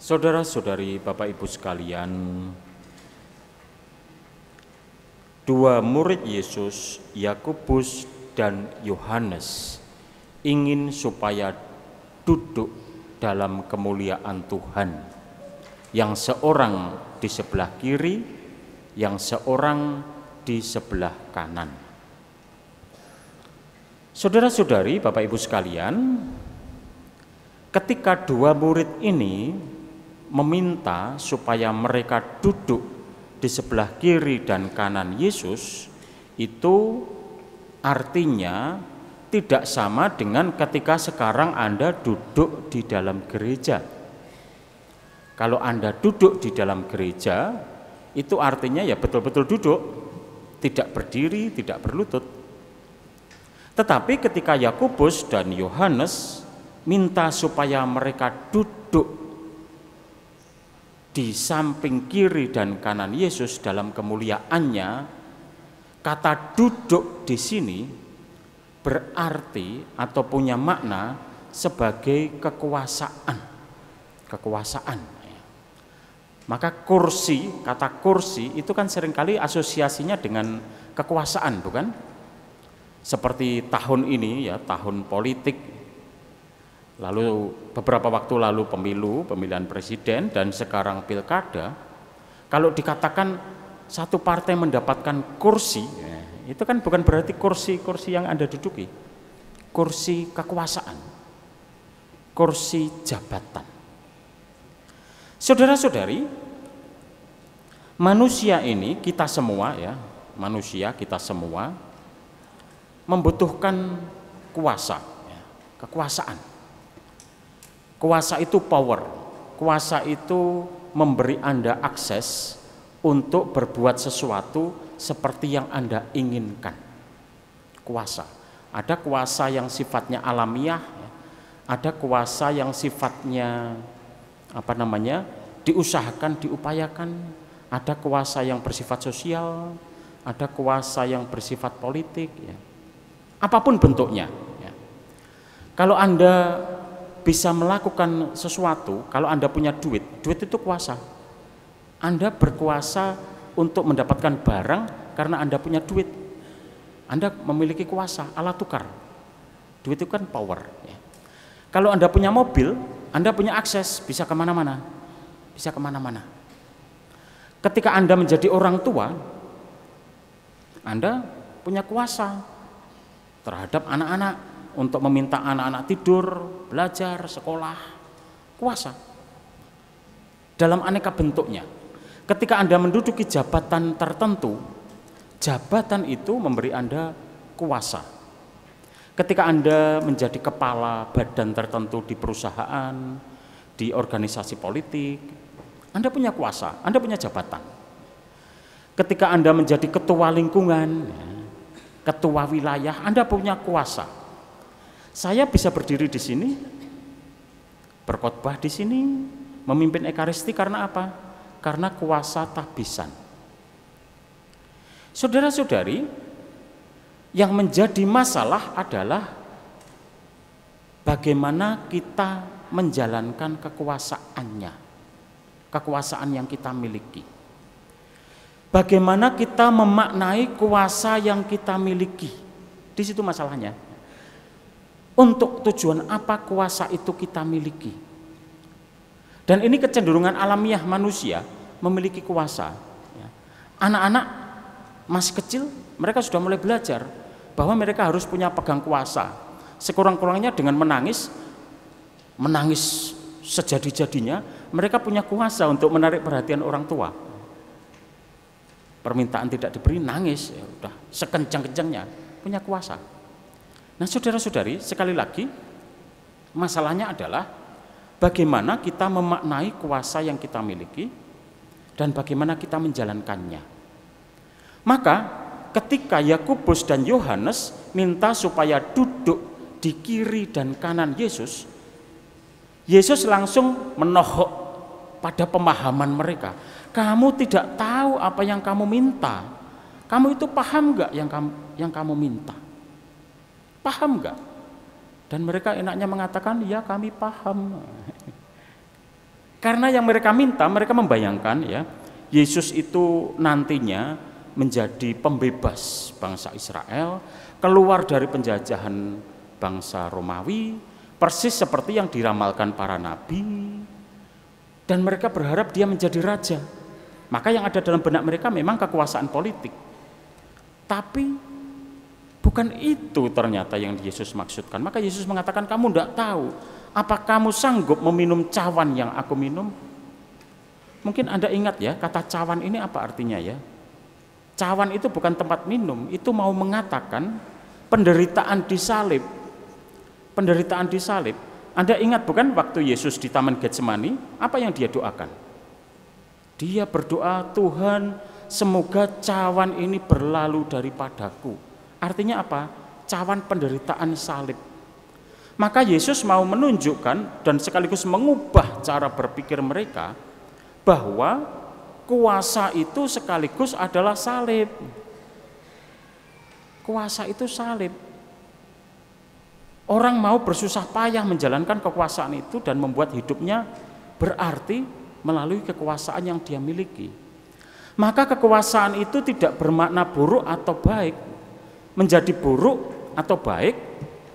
Saudara-saudari, Bapak Ibu sekalian, dua murid Yesus, Yakobus dan Yohanes, ingin supaya duduk dalam kemuliaan Tuhan, yang seorang di sebelah kiri, yang seorang di sebelah kanan. Saudara-saudari, Bapak Ibu sekalian, ketika dua murid ini meminta supaya mereka duduk di sebelah kiri dan kanan Yesus, itu artinya tidak sama dengan ketika sekarang Anda duduk di dalam gereja. Kalau Anda duduk di dalam gereja, itu artinya ya betul-betul duduk, tidak berdiri, tidak berlutut. Tetapi ketika Yakobus dan Yohanes minta supaya mereka duduk di samping kiri dan kanan Yesus dalam kemuliaannya, kata duduk di sini berarti atau punya makna sebagai kekuasaan. Maka kursi, kata kursi itu kan seringkali asosiasinya dengan kekuasaan, bukan? Seperti tahun ini ya, tahun politik, lalu beberapa waktu lalu pemilihan presiden, dan sekarang pilkada. Kalau dikatakan satu partai mendapatkan kursi, ya, itu kan bukan berarti kursi yang Anda duduki, kursi kekuasaan, kursi jabatan. Saudara-saudari, manusia ini, kita semua ya, manusia kita semua membutuhkan kuasa, ya, kekuasaan. Kuasa itu power, kuasa itu memberi Anda akses untuk berbuat sesuatu seperti yang Anda inginkan. Kuasa, ada kuasa yang sifatnya alamiah, ada kuasa yang sifatnya diusahakan, diupayakan, ada kuasa yang bersifat sosial, ada kuasa yang bersifat politik, ya. Apapun bentuknya, ya. Kalau Anda bisa melakukan sesuatu, kalau Anda punya duit itu kuasa. Anda berkuasa untuk mendapatkan barang karena Anda punya duit. Anda memiliki kuasa, alat tukar. Duit itu kan power, ya. Kalau Anda punya mobil, Anda punya akses, bisa kemana-mana. Bisa kemana-mana. Ketika Anda menjadi orang tua, Anda punya kuasa terhadap anak-anak, untuk meminta anak-anak tidur, belajar, sekolah, kuasa dalam aneka bentuknya. Ketika Anda menduduki jabatan tertentu, jabatan itu memberi Anda kuasa. Ketika Anda menjadi kepala badan tertentu di perusahaan, di organisasi politik, Anda punya kuasa, Anda punya jabatan. Ketika Anda menjadi ketua lingkungan, ketua wilayah, Anda punya kuasa. Saya bisa berdiri di sini, berkhotbah di sini, memimpin ekaristi karena apa? Karena kuasa tahbisan. Saudara-saudari, yang menjadi masalah adalah bagaimana kita menjalankan kekuasaannya, kekuasaan yang kita miliki. Bagaimana kita memaknai kuasa yang kita miliki. Di situ masalahnya. Untuk tujuan apa kuasa itu kita miliki? Dan ini kecenderungan alamiah manusia memiliki kuasa. Anak-anak masih kecil, mereka sudah mulai belajar bahwa mereka harus punya pegang kuasa. Sekurang-kurangnya dengan menangis sejadi-jadinya, mereka punya kuasa untuk menarik perhatian orang tua. Permintaan tidak diberi, nangis, ya udah sekencang-kencangnya, punya kuasa. Nah, saudara-saudari, sekali lagi masalahnya adalah bagaimana kita memaknai kuasa yang kita miliki dan bagaimana kita menjalankannya. Maka ketika Yakobus dan Yohanes minta supaya duduk di kiri dan kanan Yesus, Yesus langsung menohok pada pemahaman mereka. Kamu tidak tahu apa yang kamu minta. Kamu itu paham gak yang kamu minta? Paham gak? Dan mereka enaknya mengatakan, ya kami paham. Karena yang mereka minta, mereka membayangkan ya, Yesus itu nantinya menjadi pembebas bangsa Israel, keluar dari penjajahan bangsa Romawi, persis seperti yang diramalkan para nabi, dan mereka berharap dia menjadi raja. Maka yang ada dalam benak mereka memang kekuasaan politik. Tapi bukan itu ternyata yang Yesus maksudkan. Maka Yesus mengatakan, kamu tidak tahu, apa kamu sanggup meminum cawan yang aku minum? Mungkin Anda ingat ya, kata cawan ini apa artinya ya? Cawan itu bukan tempat minum, itu mau mengatakan penderitaan di salib. Penderitaan di salib. Anda ingat bukan waktu Yesus di Taman Getsemani, apa yang dia doakan? Dia berdoa, Tuhan, semoga cawan ini berlalu daripadaku. Artinya apa? Cawan penderitaan salib. Maka Yesus mau menunjukkan dan sekaligus mengubah cara berpikir mereka bahwa kuasa itu sekaligus adalah salib. Kuasa itu salib. Orang mau bersusah payah menjalankan kekuasaan itu dan membuat hidupnya berarti melalui kekuasaan yang dia miliki. Maka kekuasaan itu tidak bermakna buruk atau baik. Menjadi buruk atau baik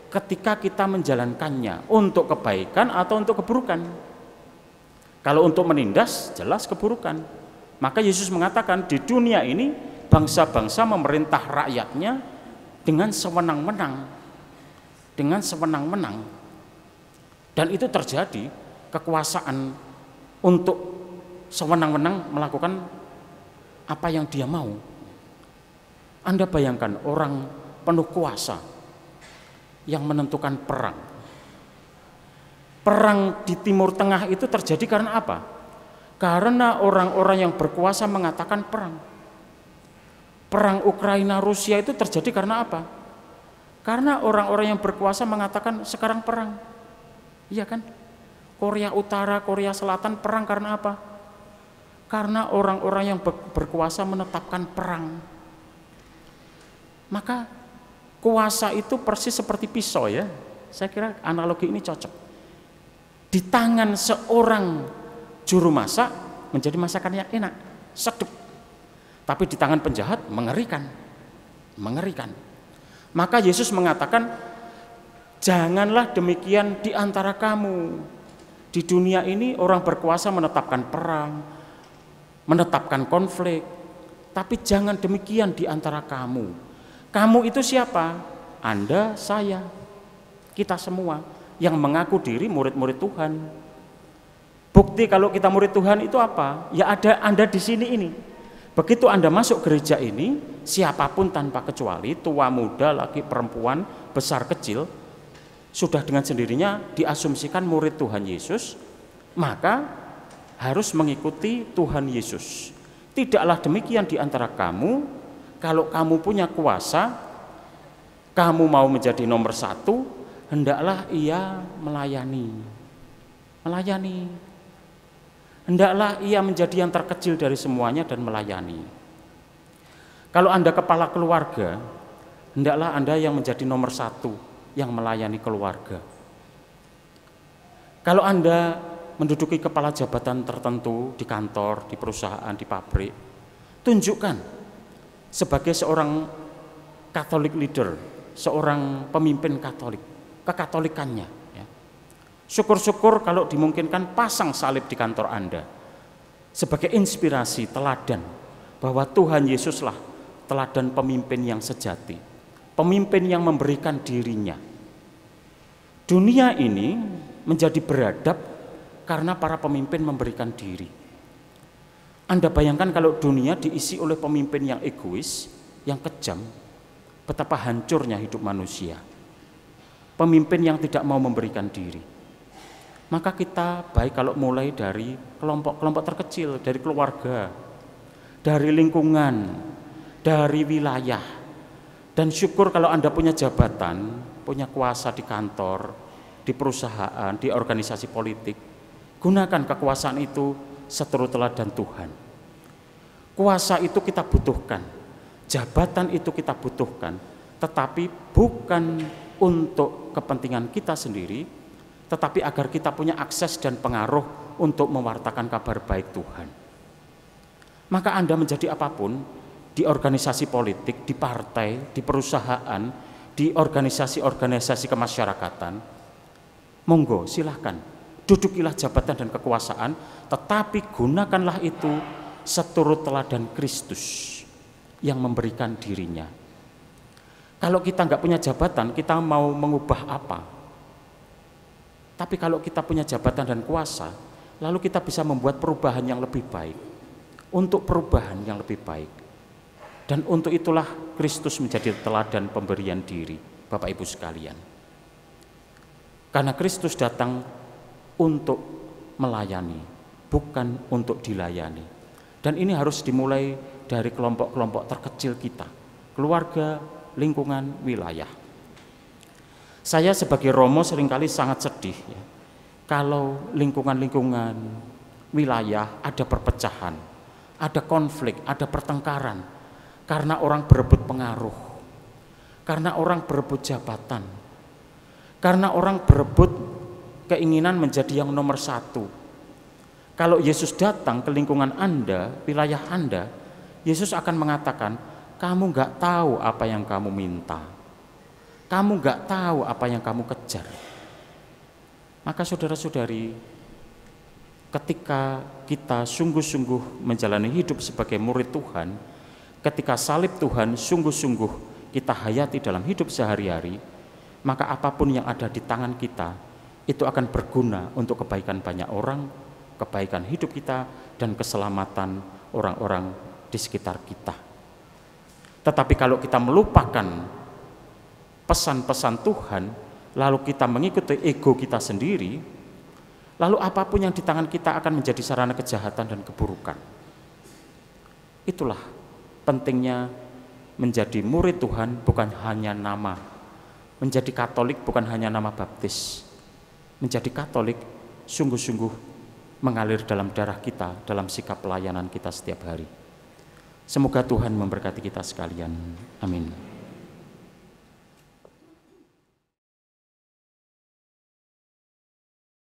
ketika kita menjalankannya untuk kebaikan atau untuk keburukan. Kalau untuk menindas, jelas keburukan. Maka Yesus mengatakan di dunia ini bangsa-bangsa memerintah rakyatnya dengan sewenang-wenang. Dengan sewenang-wenang. Dan itu terjadi, kekuasaan untuk sewenang-wenang melakukan apa yang dia mau. Anda bayangkan orang penuh kuasa yang menentukan perang. Perang di Timur Tengah itu terjadi karena apa? Karena orang-orang yang berkuasa mengatakan perang. Perang Ukraina-Rusia itu terjadi karena apa? Karena orang-orang yang berkuasa mengatakan sekarang perang. Iya kan? Korea Utara, Korea Selatan perang karena apa? Karena orang-orang yang berkuasa menetapkan perang. Maka kuasa itu persis seperti pisau ya. Saya kira analogi ini cocok. Di tangan seorang juru masak menjadi masakan yang enak, sedap. Tapi di tangan penjahat mengerikan. Mengerikan. Maka Yesus mengatakan, janganlah demikian di antara kamu. Di dunia ini orang berkuasa menetapkan perang, menetapkan konflik. Tapi jangan demikian di antara kamu. Kamu itu siapa? Anda, saya, kita semua yang mengaku diri murid-murid Tuhan. Bukti kalau kita murid Tuhan itu apa? Ya ada Anda di sini ini. Begitu Anda masuk gereja ini, siapapun tanpa kecuali, tua, muda, laki, perempuan, besar, kecil, sudah dengan sendirinya diasumsikan murid Tuhan Yesus, maka harus mengikuti Tuhan Yesus. Tidaklah demikian di antara kamu. Kalau kamu punya kuasa, kamu mau menjadi nomor satu, hendaklah ia melayani. Melayani. Hendaklah ia menjadi yang terkecil dari semuanya dan melayani. Kalau Anda kepala keluarga, hendaklah Anda yang menjadi nomor satu, yang melayani keluarga. Kalau Anda menduduki kepala jabatan tertentu di kantor, di perusahaan, di pabrik, tunjukkan sebagai seorang Catholic leader, seorang pemimpin Katolik, kekatolikannya. Ya. Syukur-syukur kalau dimungkinkan pasang salib di kantor Anda sebagai inspirasi, teladan bahwa Tuhan Yesuslah teladan pemimpin yang sejati, pemimpin yang memberikan dirinya. Dunia ini menjadi beradab karena para pemimpin memberikan diri. Anda bayangkan kalau dunia diisi oleh pemimpin yang egois, yang kejam, betapa hancurnya hidup manusia. Pemimpin yang tidak mau memberikan diri. Maka kita baik kalau mulai dari kelompok-kelompok terkecil, dari keluarga, dari lingkungan, dari wilayah. Dan syukur kalau Anda punya jabatan, punya kuasa di kantor, di perusahaan, di organisasi politik. Gunakan kekuasaan itu seturut teladan Tuhan. Kuasa itu kita butuhkan, jabatan itu kita butuhkan, tetapi bukan untuk kepentingan kita sendiri, tetapi agar kita punya akses dan pengaruh untuk mewartakan kabar baik Tuhan. Maka Anda menjadi apapun, di organisasi politik, di partai, di perusahaan, di organisasi-organisasi kemasyarakatan, monggo silahkan, dudukilah jabatan dan kekuasaan, tetapi gunakanlah itu seturut teladan Kristus yang memberikan dirinya. Kalau kita nggak punya jabatan, kita mau mengubah apa? Tapi kalau kita punya jabatan dan kuasa, lalu kita bisa membuat perubahan yang lebih baik. Untuk perubahan yang lebih baik. Dan untuk itulah Kristus menjadi teladan pemberian diri, Bapak Ibu sekalian. Karena Kristus datang untuk melayani, bukan untuk dilayani. Dan ini harus dimulai dari kelompok-kelompok terkecil kita, keluarga, lingkungan, wilayah. Saya sebagai Romo seringkali sangat sedih ya, kalau lingkungan-lingkungan wilayah ada perpecahan, ada konflik, ada pertengkaran karena orang berebut pengaruh, karena orang berebut jabatan, karena orang berebut keinginan menjadi yang nomor satu. Kalau Yesus datang ke lingkungan Anda, wilayah Anda, Yesus akan mengatakan, kamu gak tahu apa yang kamu minta, kamu gak tahu apa yang kamu kejar. Maka saudara-saudari, ketika kita sungguh-sungguh menjalani hidup sebagai murid Tuhan, ketika salib Tuhan sungguh-sungguh kita hayati dalam hidup sehari-hari, maka apapun yang ada di tangan kita itu akan berguna untuk kebaikan banyak orang, kebaikan hidup kita, dan keselamatan orang-orang di sekitar kita. Tetapi kalau kita melupakan pesan-pesan Tuhan, lalu kita mengikuti ego kita sendiri, lalu apapun yang di tangan kita akan menjadi sarana kejahatan dan keburukan. Itulah pentingnya menjadi murid Tuhan, bukan hanya nama. Menjadi Katolik bukan hanya nama baptis. Menjadi Katolik sungguh-sungguh mengalir dalam darah kita, dalam sikap pelayanan kita setiap hari. Semoga Tuhan memberkati kita sekalian. Amin.